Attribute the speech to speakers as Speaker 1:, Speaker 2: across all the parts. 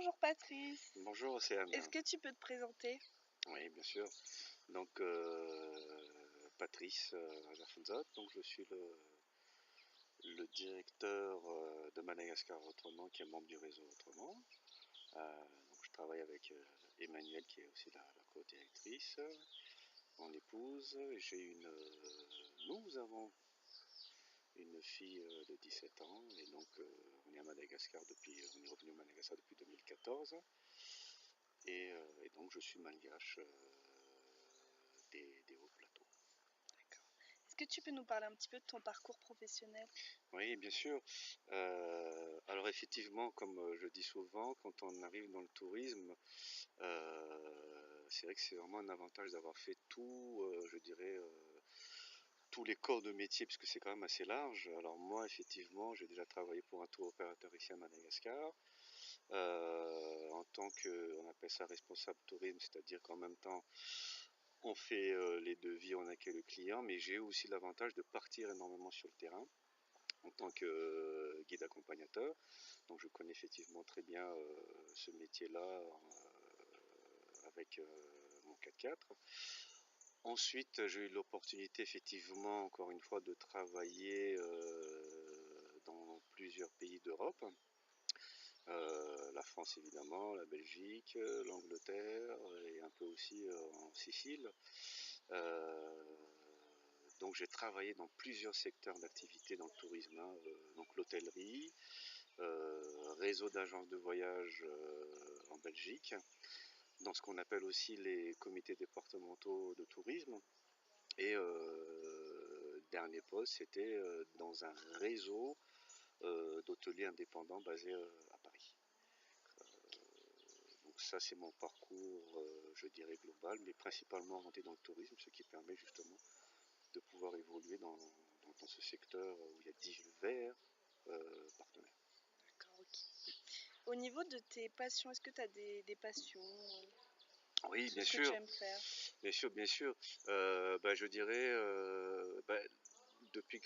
Speaker 1: Bonjour Patrice,
Speaker 2: Bonjour Océane.
Speaker 1: est-ce que tu peux te présenter?
Speaker 2: Oui, bien sûr. Donc Patrice Agerfenzot, donc je suis le directeur de Madagascar Autrement, qui est membre du réseau Autrement. Donc je travaille avec Emmanuel, qui est aussi la co-directrice, mon épouse. Nous avons une fille de 17 ans, et donc on est on est revenu à Madagascar depuis 2014. Et donc je suis malgache des hauts plateaux.
Speaker 1: D'accord. Est-ce que tu peux nous parler un petit peu de ton parcours professionnel?
Speaker 2: Oui, bien sûr. Alors effectivement, comme je dis souvent, quand on arrive dans le tourisme, c'est vrai que c'est vraiment un avantage d'avoir fait tout, je dirais, tous les corps de métier, puisque c'est quand même assez large. Alors moi, effectivement, j'ai déjà travaillé pour un tour opérateur ici à Madagascar, en tant que, on appelle ça responsable tourisme, c'est-à-dire qu'en même temps, on fait les devis, on accueille le client, mais j'ai aussi l'avantage de partir énormément sur le terrain en tant que guide accompagnateur. Donc je connais effectivement très bien ce métier-là avec mon 4x4. Ensuite, j'ai eu l'opportunité effectivement, encore une fois, de travailler dans plusieurs pays d'Europe. La France évidemment, la Belgique, l'Angleterre et un peu aussi en Sicile. Donc j'ai travaillé dans plusieurs secteurs d'activité dans le tourisme, hein, donc l'hôtellerie, réseau d'agences de voyage en Belgique, dans ce qu'on appelle aussi les comités départementaux de tourisme. Et dernier poste, c'était dans un réseau d'hôteliers indépendants basé à Paris. Donc ça, c'est mon parcours, je dirais, global, mais principalement orienté dans le tourisme, ce qui permet justement de pouvoir évoluer dans ce secteur où il y a divers partenaires.
Speaker 1: D'accord, ok. Au niveau de tes passions, est-ce que tu as des passions,
Speaker 2: Oui, bien
Speaker 1: choses que tu
Speaker 2: sûr,
Speaker 1: aimes faire?
Speaker 2: bien sûr, bien sûr. Je dirais, depuis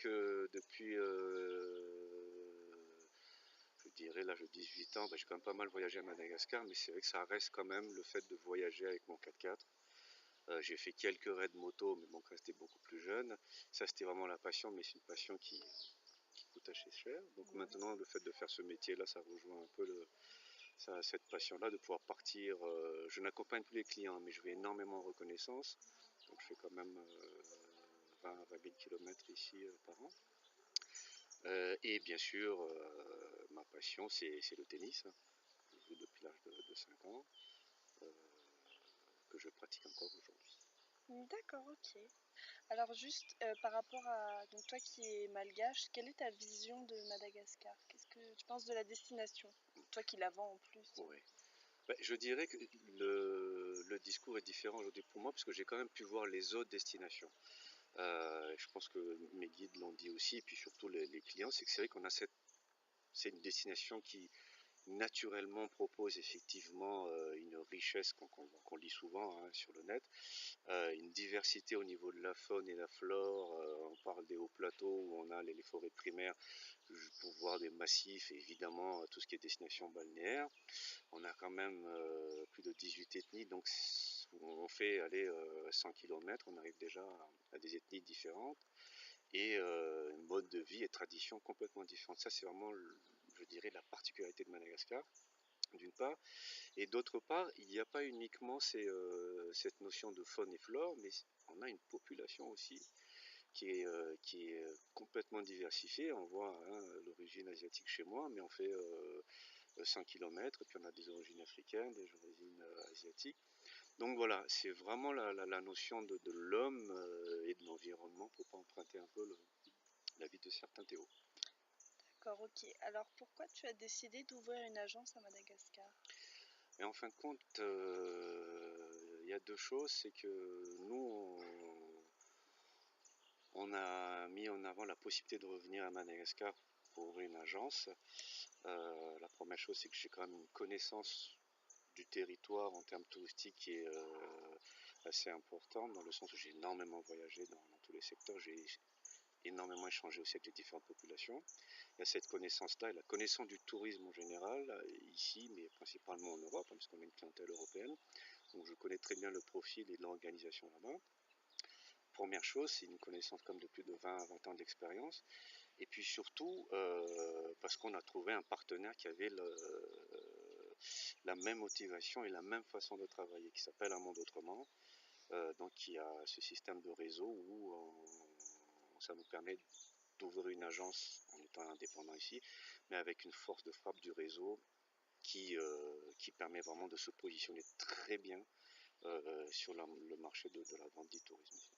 Speaker 2: je dirais l'âge de 18 ans, j'ai quand même pas mal voyagé à Madagascar, mais c'est vrai que ça reste quand même le fait de voyager avec mon 4x4. J'ai fait quelques raids moto, mais bon, quand j'étais beaucoup plus jeune, ça c'était vraiment la passion, mais c'est une passion qui coûte assez cher. Donc maintenant, le fait de faire ce métier-là, ça rejoint un peu cette passion-là, de pouvoir partir. Je n'accompagne plus les clients, mais je vais énormément en reconnaissance. Donc je fais quand même 20 000 km ici par an. Et bien sûr, ma passion, c'est le tennis. Je joue depuis l'âge de 5 ans, euh, que je pratique encore aujourd'hui.
Speaker 1: D'accord, ok. Alors juste par rapport à donc toi qui es malgache, quelle est ta vision de Madagascar? Qu'est-ce que tu penses de la destination? Toi qui la vends en plus.
Speaker 2: Ouais. Je dirais que le discours est différent aujourd'hui pour moi, parce que j'ai quand même pu voir les autres destinations. Je pense que mes guides l'ont dit aussi, et puis surtout les clients, c'est que c'est vrai qu'on a c'est une destination qui naturellement propose effectivement une richesse qu'on lit souvent, hein, sur le net, une diversité au niveau de la faune et la flore. On parle des hauts plateaux où on a les forêts primaires pour voir des massifs, et évidemment tout ce qui est destination balnéaire. On a quand même plus de 18 ethnies, donc on fait aller 100 km, on arrive déjà à des ethnies différentes, et un mode de vie et traditions complètement différentes. Ça, c'est vraiment, je dirais, la particularité de Madagascar, d'une part. Et d'autre part, il n'y a pas uniquement cette notion de faune et flore, mais on a une population aussi qui est complètement diversifiée. On voit, hein, l'origine asiatique chez moi, mais on fait 100 km, et puis on a des origines africaines, des origines asiatiques. Donc voilà, c'est vraiment la notion de l'homme et de l'environnement, pour pas emprunter un peu la vie de certains Théo.
Speaker 1: D'accord, ok. Alors pourquoi tu as décidé d'ouvrir une agence à Madagascar?
Speaker 2: Et en fin de compte, il y a deux choses, c'est que nous, on a mis en avant la possibilité de revenir à Madagascar pour ouvrir une agence. La première chose, c'est que j'ai quand même une connaissance du territoire en termes touristiques qui est assez importante, dans le sens où j'ai énormément voyagé dans tous les secteurs. J'ai énormément échangé aussi avec les différentes populations. Il y a cette connaissance-là et la connaissance du tourisme en général, ici, mais principalement en Europe, hein, puisqu'on a une clientèle européenne. Donc je connais très bien le profil et l'organisation là-bas. Première chose, c'est une connaissance comme de plus de 20 à 20 ans d'expérience. Et puis surtout, parce qu'on a trouvé un partenaire qui avait la même motivation et la même façon de travailler, qui s'appelle Un Monde Autrement. Donc qui a ce système de réseau où ça nous permet d'ouvrir une agence en étant indépendant ici, mais avec une force de frappe du réseau qui permet vraiment de se positionner très bien sur le marché de la vente du tourisme.